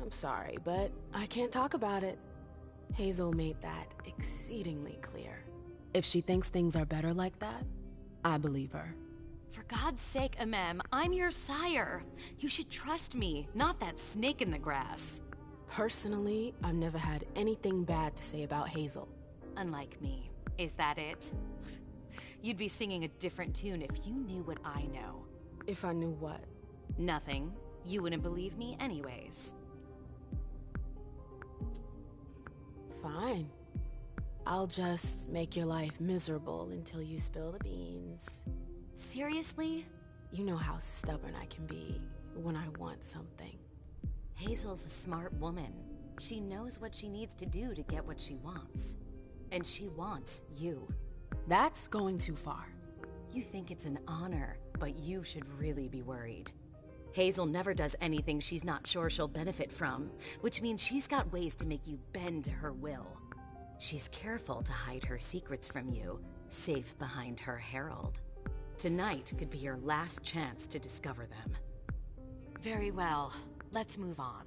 I'm sorry, but I can't talk about it. Hazel made that exceedingly clear. If she thinks things are better like that, I believe her. For God's sake, Amem, I'm your sire. You should trust me, not that snake in the grass. Personally, I've never had anything bad to say about Hazel. Unlike me. Is that it? You'd be singing a different tune if you knew what I know. If I knew what? Nothing. You wouldn't believe me anyways. Fine. I'll just make your life miserable until you spill the beans. Seriously? You know how stubborn I can be when I want something. Hazel's a smart woman. She knows what she needs to do to get what she wants. And she wants you. That's going too far. You think it's an honor, but you should really be worried. Hazel never does anything she's not sure she'll benefit from, which means she's got ways to make you bend to her will. She's careful to hide her secrets from you, safe behind her herald. Tonight could be your last chance to discover them. Very well. Let's move on.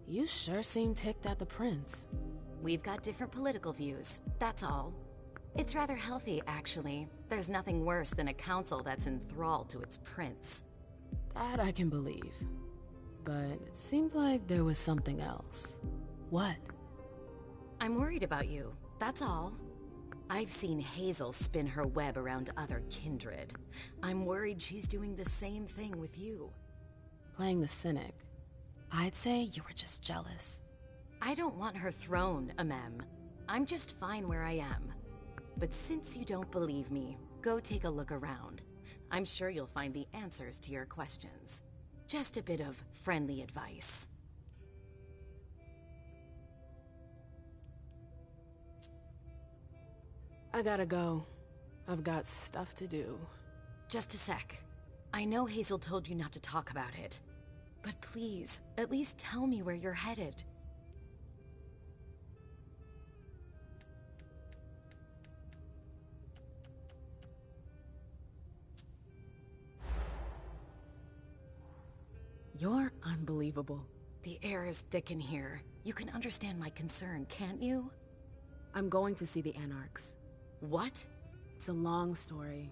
You sure seem ticked at the prince. We've got different political views, that's all. It's rather healthy, actually. There's nothing worse than a council that's enthralled to its prince. That I can believe. But it seemed like there was something else. What? I'm worried about you, that's all. I've seen Hazel spin her web around other kindred. I'm worried she's doing the same thing with you. Playing the cynic. I'd say you were just jealous. I don't want her throne, Amem. I'm just fine where I am. But since you don't believe me, go take a look around. I'm sure you'll find the answers to your questions. Just a bit of friendly advice. I gotta go. I've got stuff to do. Just a sec. I know Hazel told you not to talk about it. But please, at least tell me where you're headed. You're unbelievable. The air is thick in here. You can understand my concern, can't you? I'm going to see the Anarchs. What? It's a long story.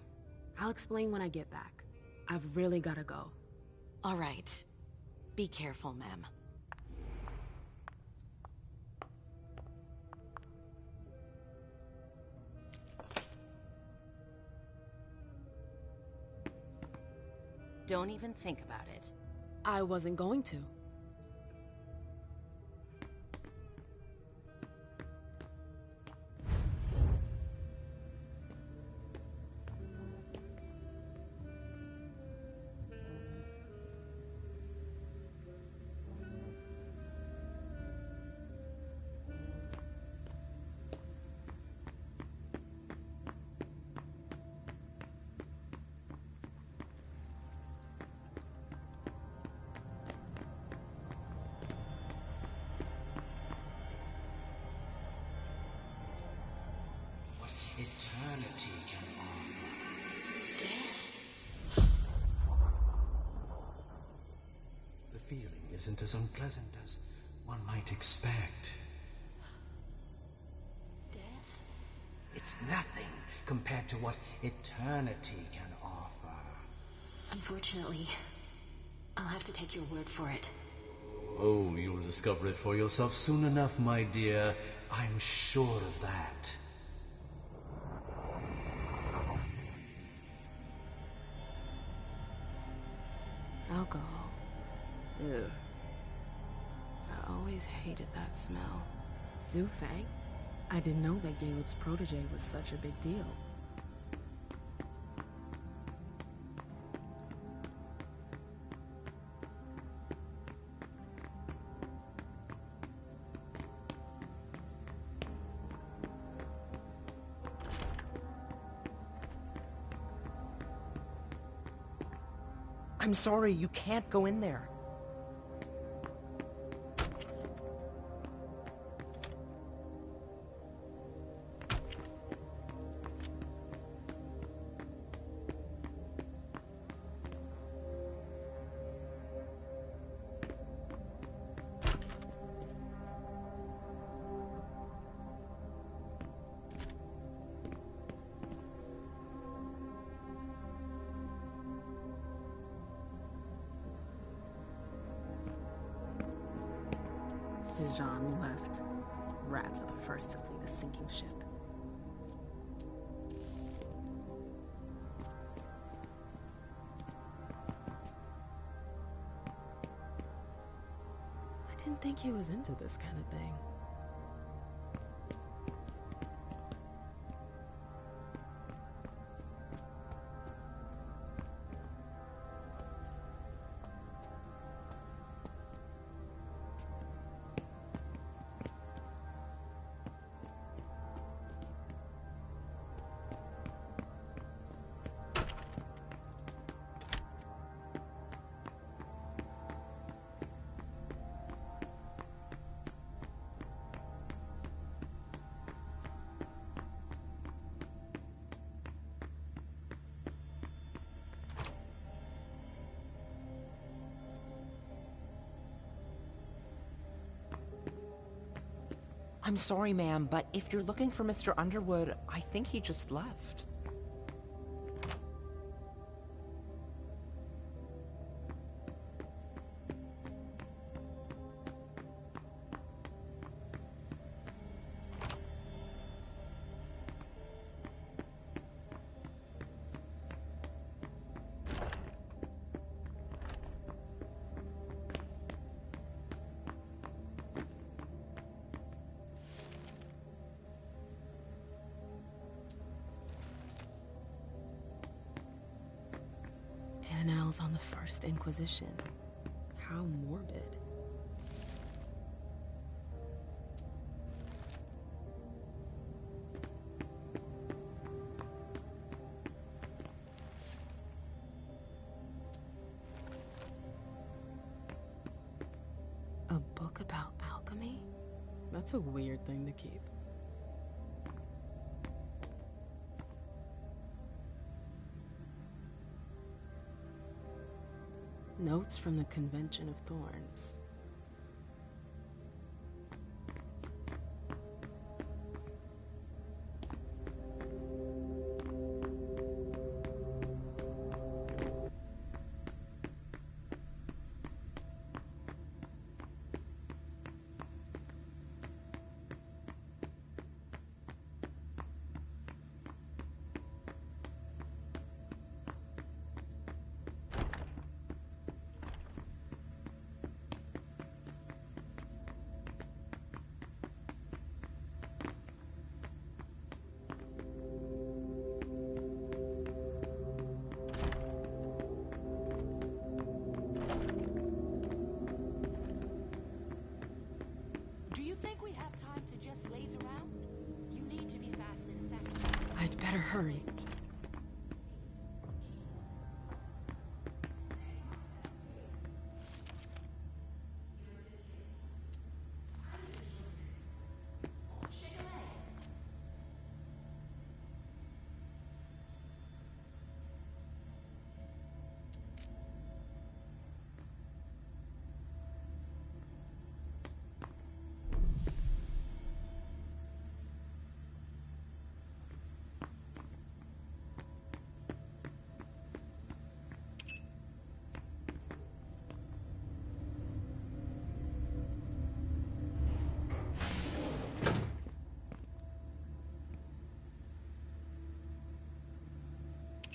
I'll explain when I get back. I've really gotta go. All right. Be careful, ma'am. Don't even think about it. I wasn't going to. Eternity can offer. Death? The feeling isn't as unpleasant as one might expect. Death? It's nothing compared to what eternity can offer. Unfortunately, I'll have to take your word for it. Oh, you'll discover it for yourself soon enough, my dear. I'm sure of that. Alcohol. Ugh. I always hated that smell. Zufang? I didn't know that Caleb's protege was such a big deal. I'm sorry, you can't go in there. Dijon left. Rats are the first to flee the sinking ship. I didn't think he was into this kind of thing. I'm sorry, ma'am, but if you're looking for Mr. Underwood, I think he just left. Annals on the First Inquisition. How morbid. A book about alchemy? That's a weird thing to keep. Notes from the Convention of Thorns. I'd better hurry.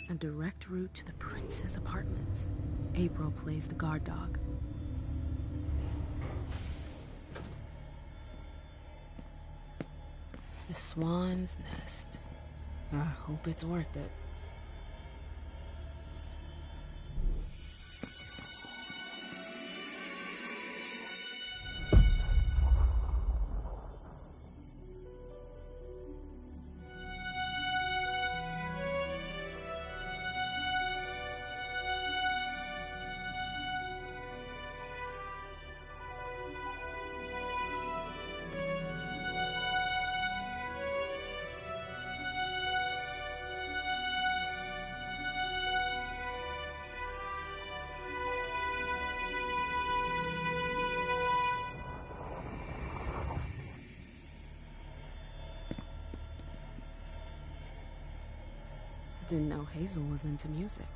A direct route to the prince's apartments. April plays the guard dog. The Swan's Nest. I hope it's worth it. Didn't know Hazel was into music.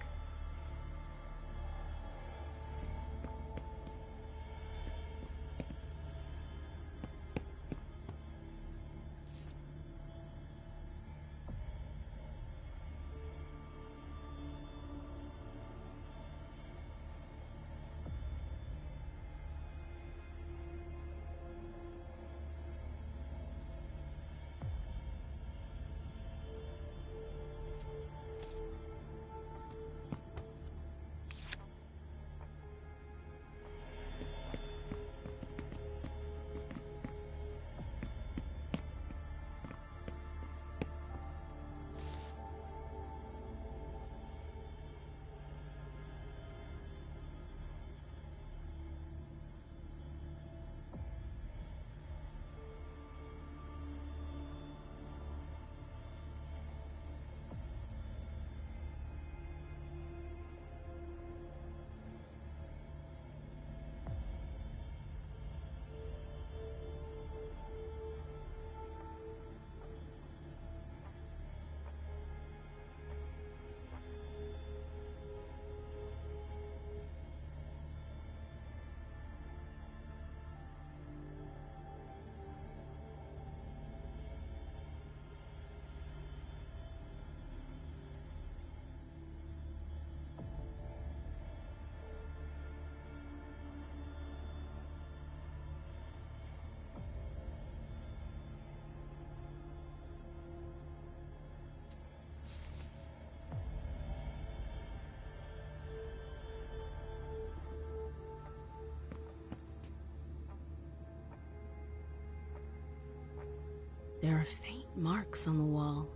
There are faint marks on the wall.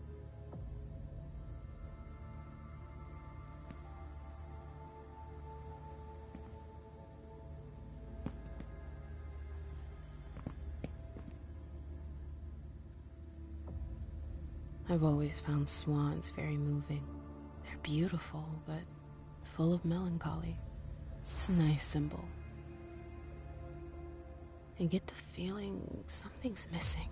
I've always found swans very moving. They're beautiful, but full of melancholy. It's a nice symbol. I get the feeling something's missing.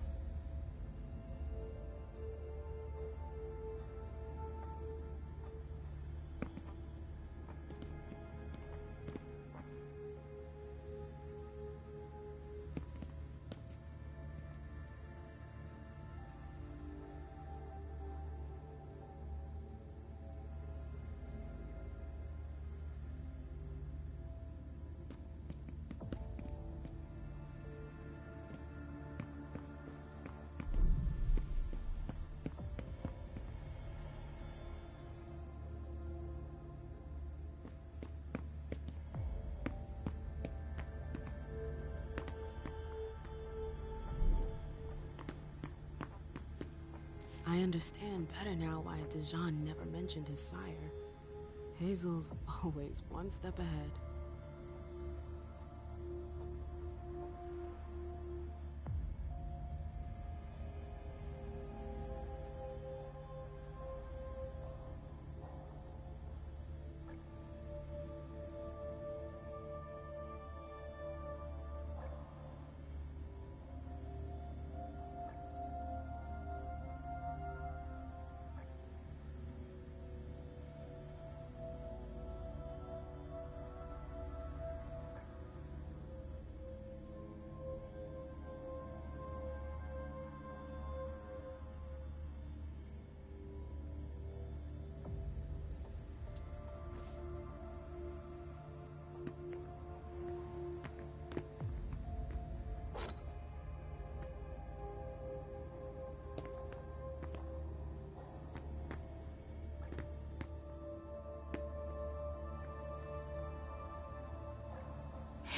I understand better now why Dijon never mentioned his sire. Hazel's always one step ahead.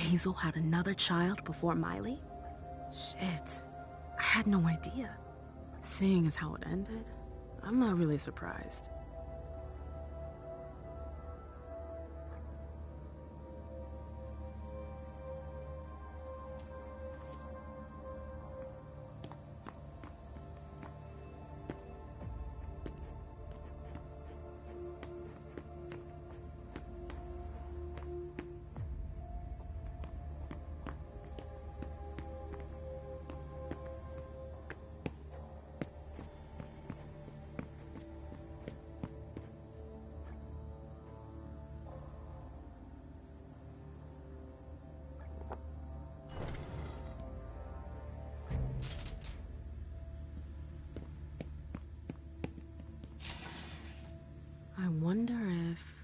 Hazel had another child before Miley? Shit, I had no idea. Seeing as how it ended, I'm not really surprised. wonder if...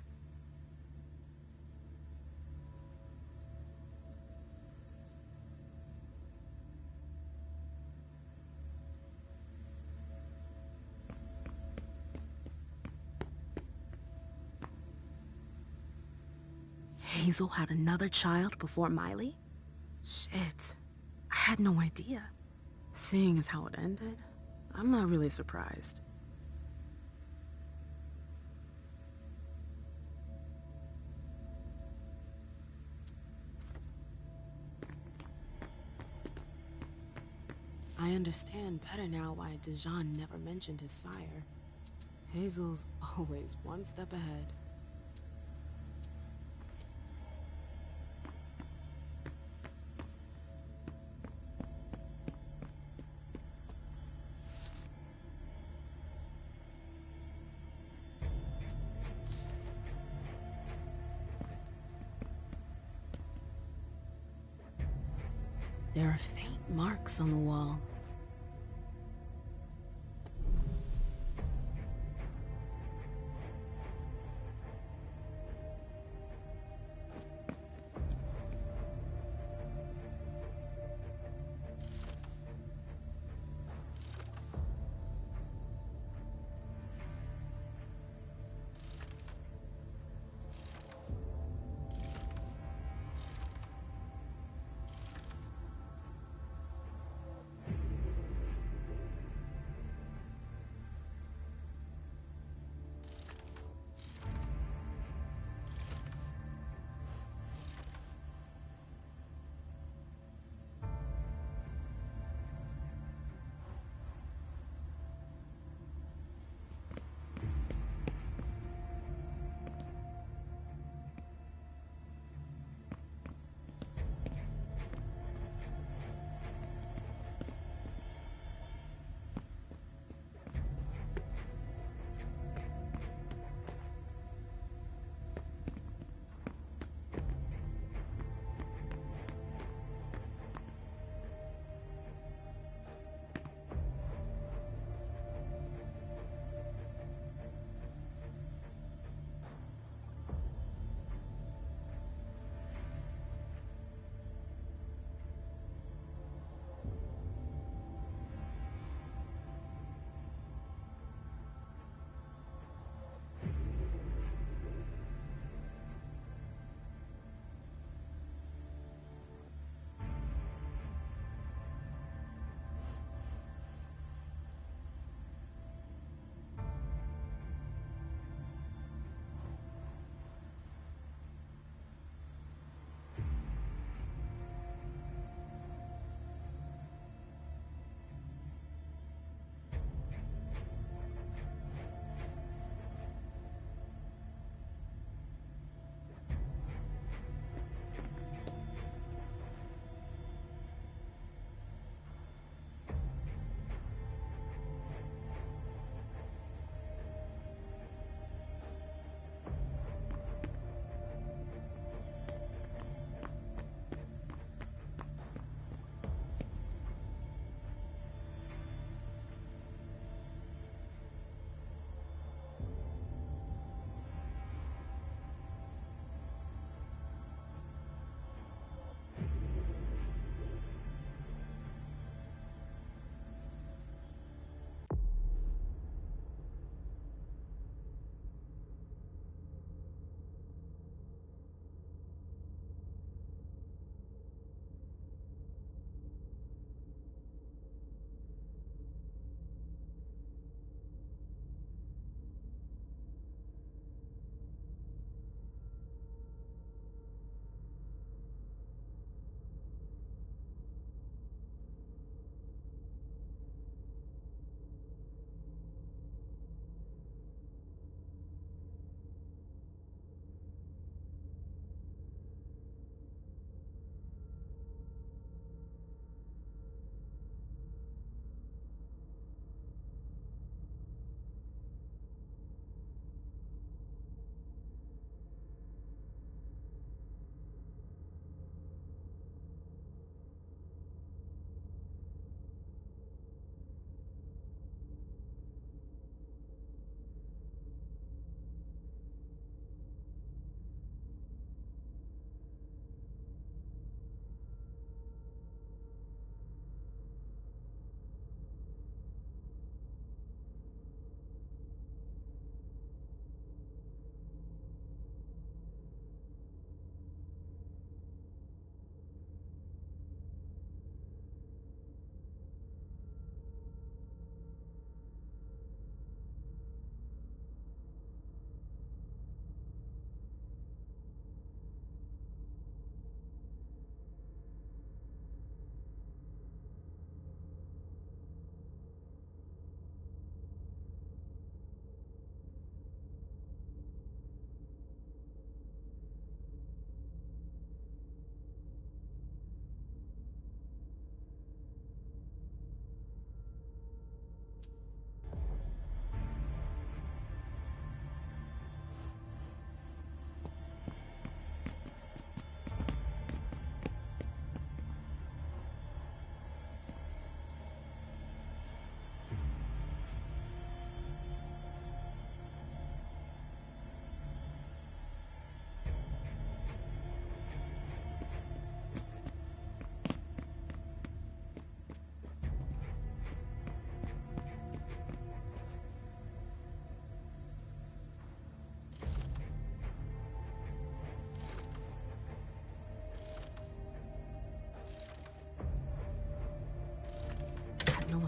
Hazel had another child before Miley? Shit. I had no idea. Seeing as how it ended, I'm not really surprised. I understand better now why Dijon never mentioned his sire. Hazel's always one step ahead. There are faint marks on the wall.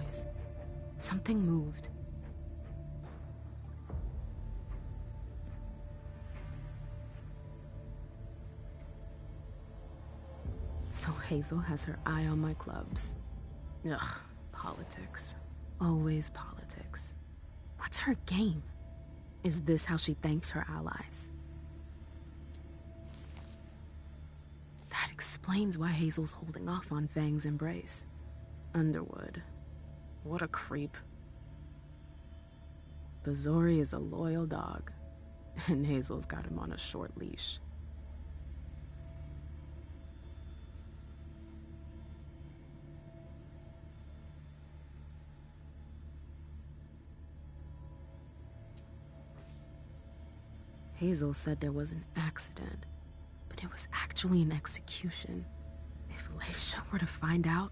noise. Something moved. So Hazel has her eye on my clubs. Ugh, politics. Always politics. What's her game? Is this how she thanks her allies? That explains why Hazel's holding off on Fang's embrace. Underwood. What a creep. Bazori is a loyal dog, and Hazel's got him on a short leash. Hazel said there was an accident, but it was actually an execution. If Leisha were to find out...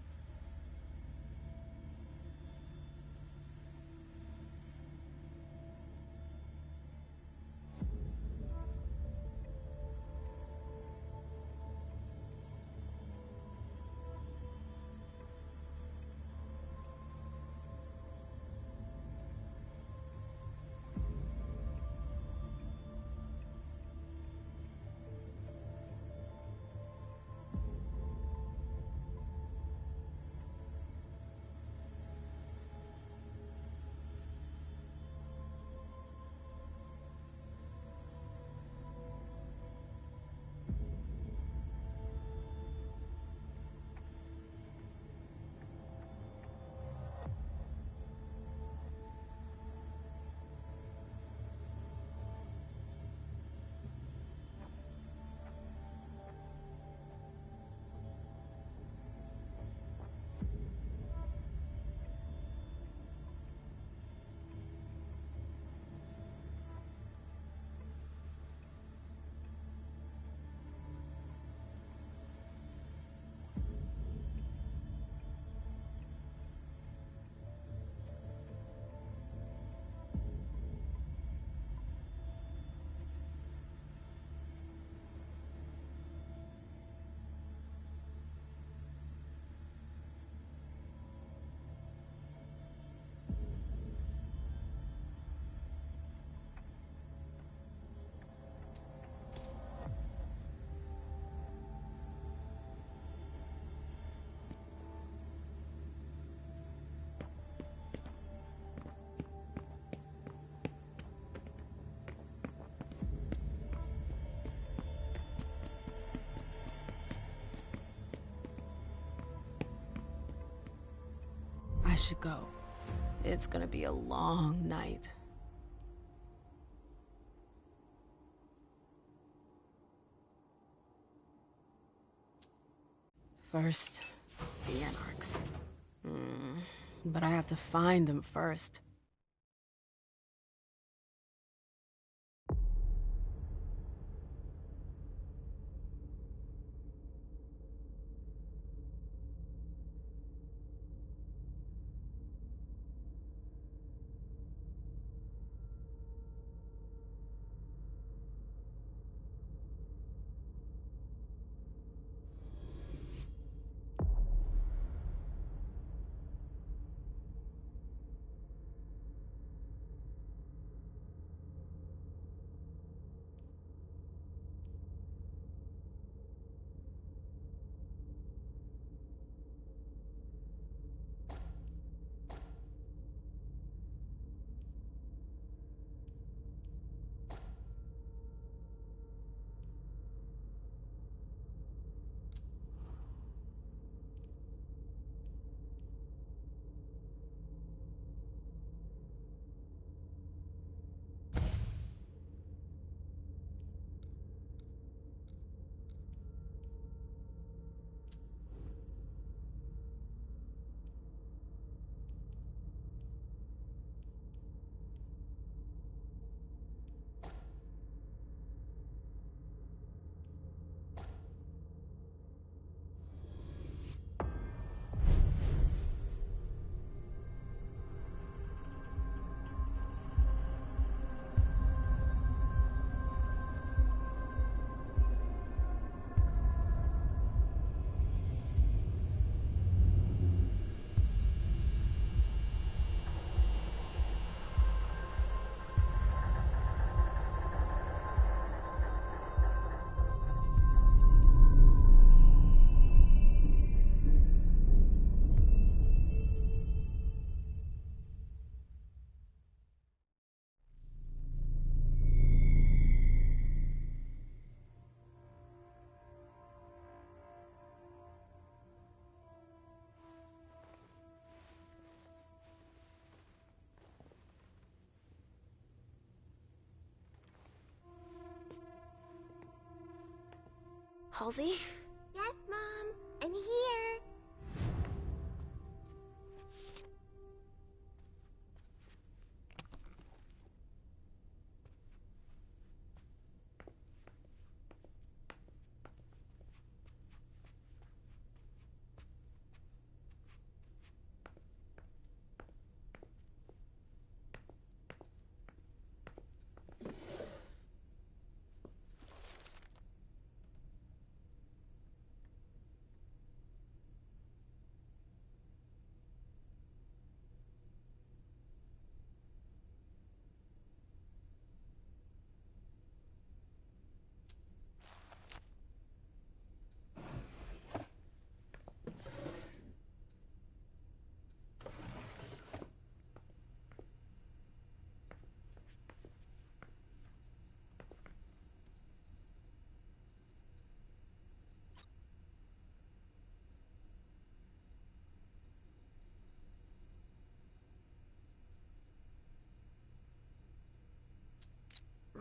I should go. It's gonna be a long night. First, the Anarchs. But I have to find them first. Halsey? Yes, Mom. I'm here.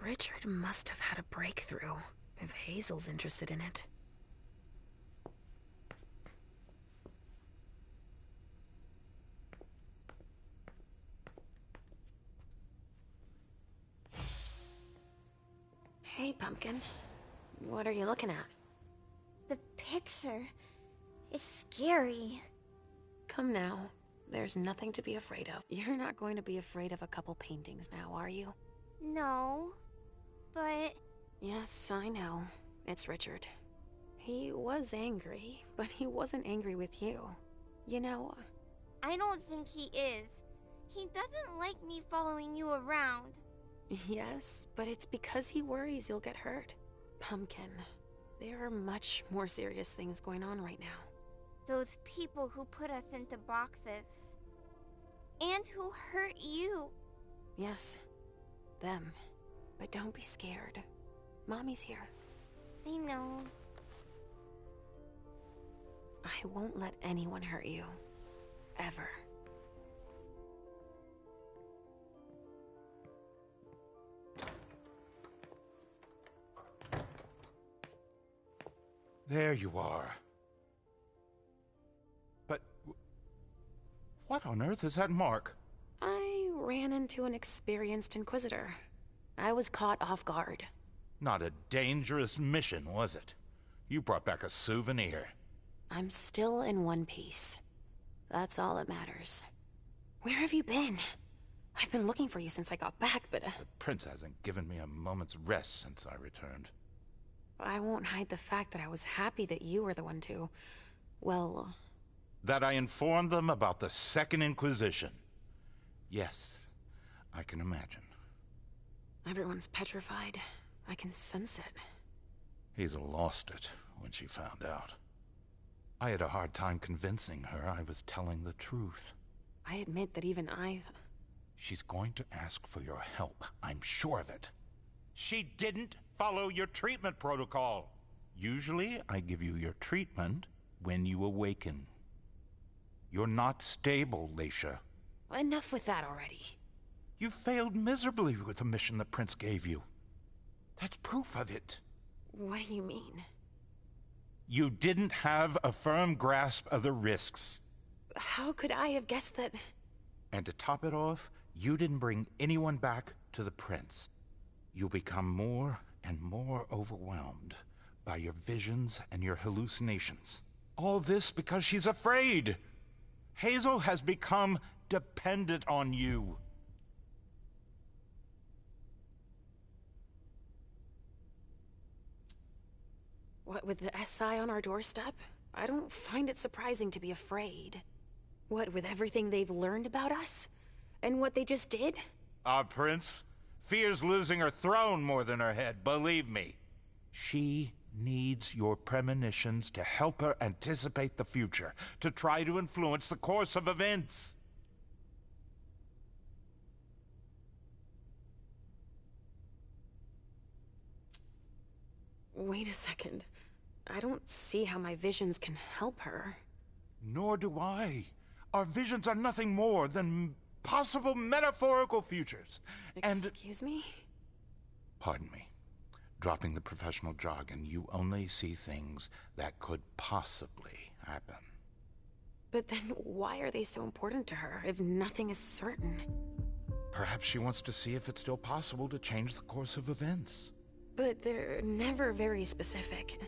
Richard must have had a breakthrough, if Hazel's interested in it. Hey, Pumpkin. What are you looking at? The picture is scary. Come now. There's nothing to be afraid of. You're not going to be afraid of a couple paintings now, are you? No, but... Yes, I know. It's Richard. He was angry, but he wasn't angry with you. You know... I don't think he is. He doesn't like me following you around. Yes, but it's because he worries you'll get hurt. Pumpkin, there are much more serious things going on right now. Those people who put us into boxes. And who hurt you. Yes, them. But don't be scared. Mommy's here. I know. I won't let anyone hurt you. Ever. There you are. But... what on earth is that mark? I ran into an experienced Inquisitor. I was caught off guard. Not a dangerous mission, was it? You brought back a souvenir. I'm still in one piece. That's all that matters. Where have you been? I've been looking for you since I got back, but... The Prince hasn't given me a moment's rest since I returned. I won't hide the fact that I was happy that you were the one to... well... That I informed them about the Second Inquisition. Yes, I can imagine. Everyone's petrified. I can sense it. Hazel lost it when she found out. I had a hard time convincing her I was telling the truth. I admit that even I... She's going to ask for your help, I'm sure of it. She didn't follow your treatment protocol. Usually, I give you your treatment when you awaken. You're not stable, Leisha. Enough with that already. You failed miserably with the mission the Prince gave you. That's proof of it. What do you mean? You didn't have a firm grasp of the risks. How could I have guessed that... And to top it off, you didn't bring anyone back to the Prince. You'll become more and more overwhelmed by your visions and your hallucinations. All this because she's afraid. Hazel has become dependent on you. What, with the SI on our doorstep? I don't find it surprising to be afraid. What, with everything they've learned about us? And what they just did? Our Prince fears losing her throne more than her head, believe me. She needs your premonitions to help her anticipate the future, to try to influence the course of events. Wait a second. I don't see how my visions can help her. Nor do I. Our visions are nothing more than possible metaphorical futures. Excuse me? Pardon me. Dropping the professional jargon, you only see things that could possibly happen. But then why are they so important to her if nothing is certain? Perhaps she wants to see if it's still possible to change the course of events. But they're never very specific.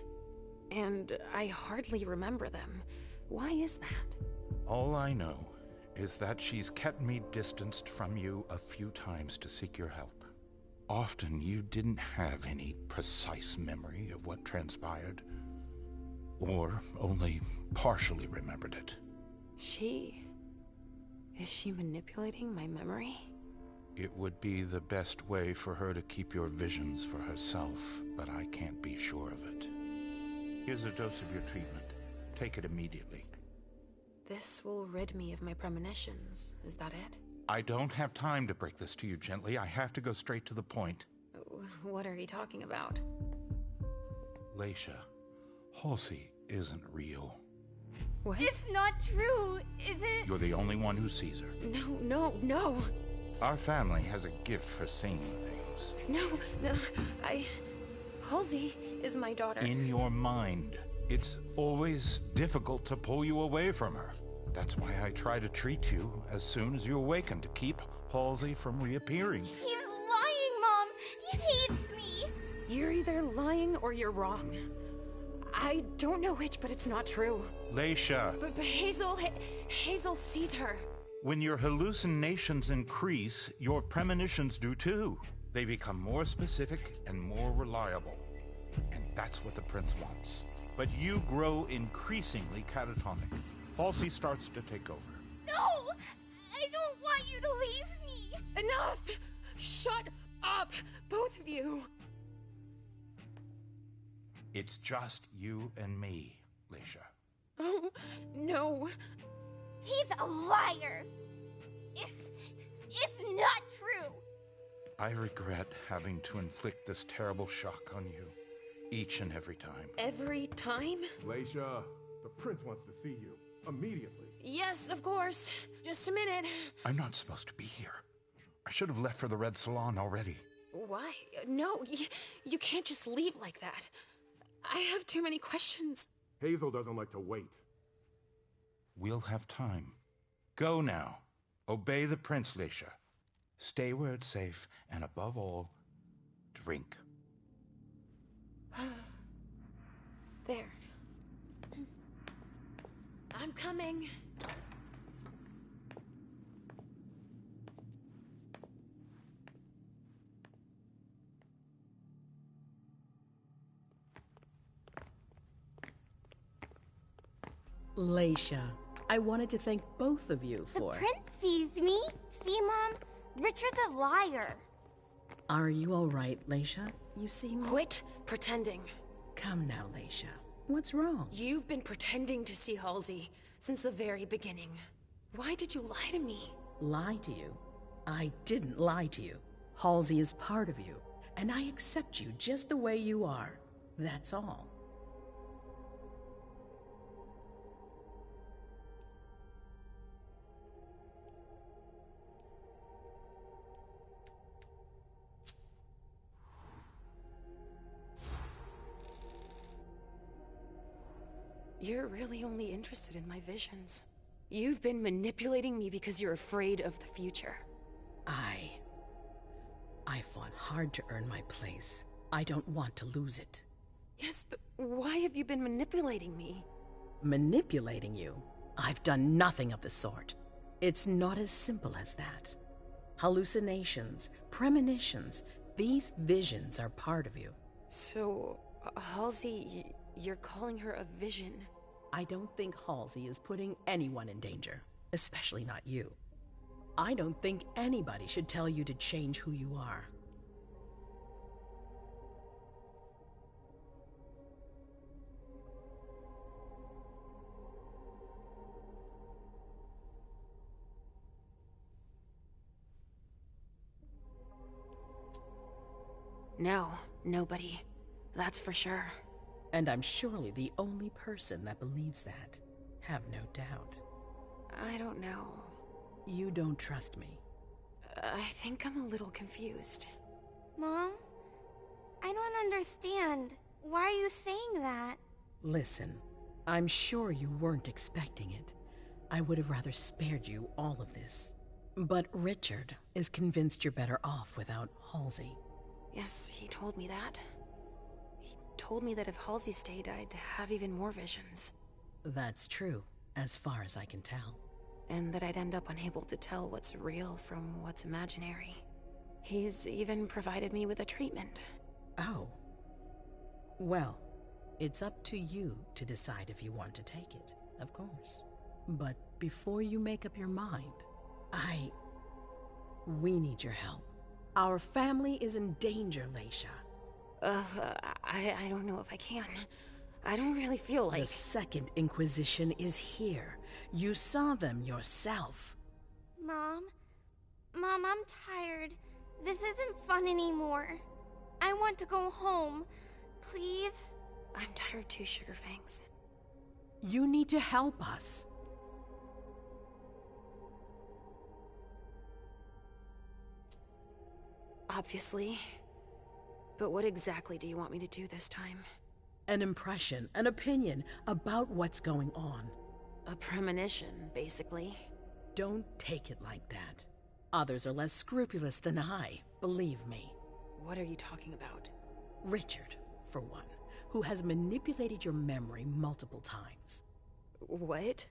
And I hardly remember them. Why is that? All I know is that she's kept me distanced from you a few times to seek your help. Often you didn't have any precise memory of what transpired, or only partially remembered it. Is she manipulating my memory? It would be the best way for her to keep your visions for herself, but I can't be sure of it. Here's a dose of your treatment. Take it immediately. This will rid me of my premonitions, is that it? I don't have time to break this to you gently. I have to go straight to the point. What are you talking about? Leisha, Halsey isn't real. What? It's not true, is it? You're the only one who sees her. No. Our family has a gift for seeing things. No, Halsey is my daughter. In your mind. It's always difficult to pull you away from her. That's why I try to treat you as soon as you awaken to keep Halsey from reappearing. He's lying, Mom! He hates me! You're either lying or you're wrong. I don't know which, but it's not true. Leisha. But Hazel sees her. When your hallucinations increase, your premonitions do too. They become more specific and more reliable. And that's what the prince wants. But you grow increasingly catatonic. Halsey starts to take over. No! I don't want you to leave me! Enough! Shut up, both of you! It's just you and me, Leisha. Oh, no. He's a liar! It's not true! I regret having to inflict this terrible shock on you, each and every time. Every time? Leisha, the prince wants to see you. Immediately. Yes, of course. Just a minute. I'm not supposed to be here. I should have left for the Red Salon already. Why? No, you can't just leave like that. I have too many questions. Hazel doesn't like to wait. We'll have time. Go now. Obey the prince, Leisha. Stay where it's safe, and above all, drink. There. I'm coming. Leisha, I wanted to thank both of you for... The prince sees me. See, Mom? Richard's a liar. Are you all right, Leisha? You seem... Quit pretending. Come now, Leisha. What's wrong? You've been pretending to see Halsey since the very beginning. Why did you lie to me? Lie to you? I didn't lie to you. Halsey is part of you, and I accept you just the way you are. That's all. You're really only interested in my visions. You've been manipulating me because you're afraid of the future. I fought hard to earn my place. I don't want to lose it. Yes, but why have you been manipulating me? Manipulating you? I've done nothing of the sort. It's not as simple as that. Hallucinations, premonitions, these visions are part of you. So, Halsey, you're calling her a vision? I don't think Halsey is putting anyone in danger, especially not you. I don't think anybody should tell you to change who you are. No, nobody. That's for sure. And I'm surely the only person that believes that. Have no doubt. I don't know. You don't trust me. I think I'm a little confused. Mom? I don't understand. Why are you saying that? Listen, I'm sure you weren't expecting it. I would have rather spared you all of this. But Richard is convinced you're better off without Halsey. Yes, he told me that. He told me that if Halsey stayed, I'd have even more visions. That's true, as far as I can tell. And that I'd end up unable to tell what's real from what's imaginary. He's even provided me with a treatment. Oh. Well, it's up to you to decide if you want to take it, of course. But before you make up your mind, we need your help. Our family is in danger, Leisha. I don't know if I can. I don't really feel like... The Second Inquisition is here. You saw them yourself. Mom, I'm tired. This isn't fun anymore. I want to go home. Please? I'm tired too, Sugarfangs. You need to help us. Obviously. But what exactly do you want me to do this time? An impression, an opinion about what's going on. A premonition, basically. Don't take it like that. Others are less scrupulous than I, believe me. What are you talking about? Richard, for one, who has manipulated your memory multiple times. What?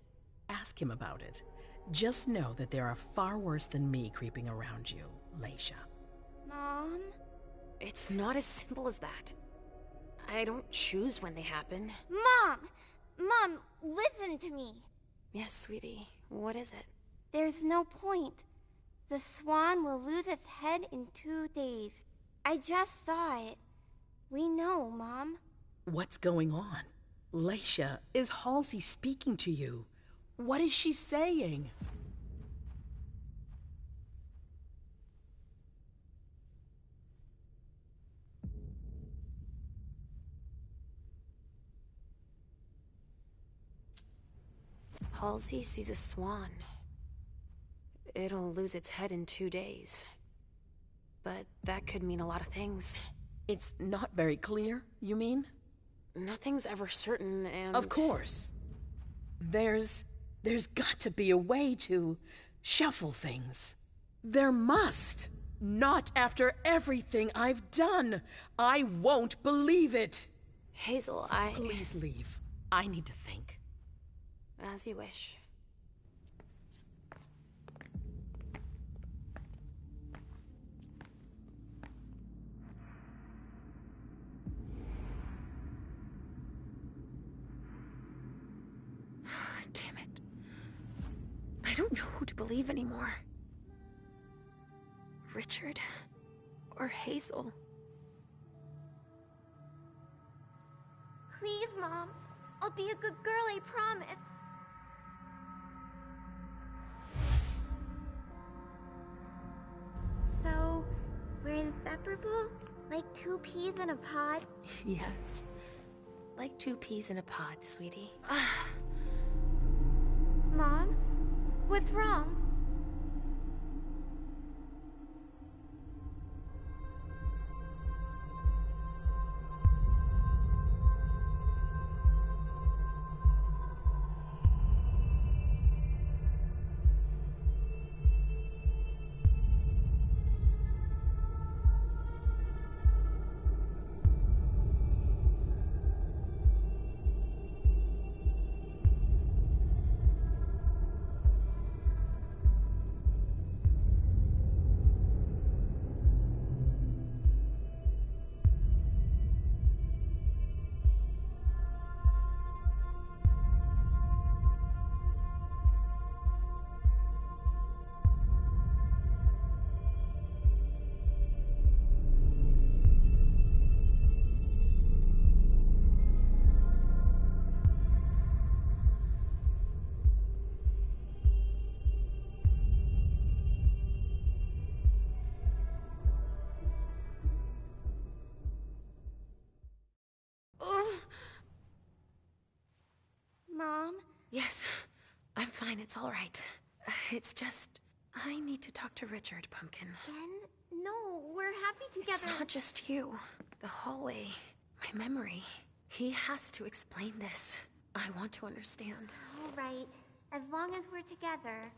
Ask him about it. Just know that there are far worse than me creeping around you, Leisha. Mom? It's not as simple as that. I don't choose when they happen. Mom, listen to me. Yes, sweetie. What is it? There's no point. The swan will lose its head in 2 days. I just saw it. We know, Mom. What's going on? Leisha, is Halsey speaking to you? What is she saying? Halsey sees a swan. It'll lose its head in 2 days. But that could mean a lot of things. It's not very clear, you mean? Nothing's ever certain, and... Of course. There's got to be a way to shuffle things. There must. Not after everything I've done. I won't believe it. Hazel, Please leave. I need to think. As you wish. Damn it. I don't know who to believe anymore. Richard or Hazel. Please, Mom. I'll be a good girl, I promise. So, we're inseparable? Like 2 peas in a pod? Yes. Like 2 peas in a pod, sweetie. Mom? What's wrong? Mom? Yes, I'm fine. It's all right. It's just... I need to talk to Richard, Pumpkin. Again? No, we're happy together. It's not just you. The hallway. My memory. He has to explain this. I want to understand. All right. As long as we're together.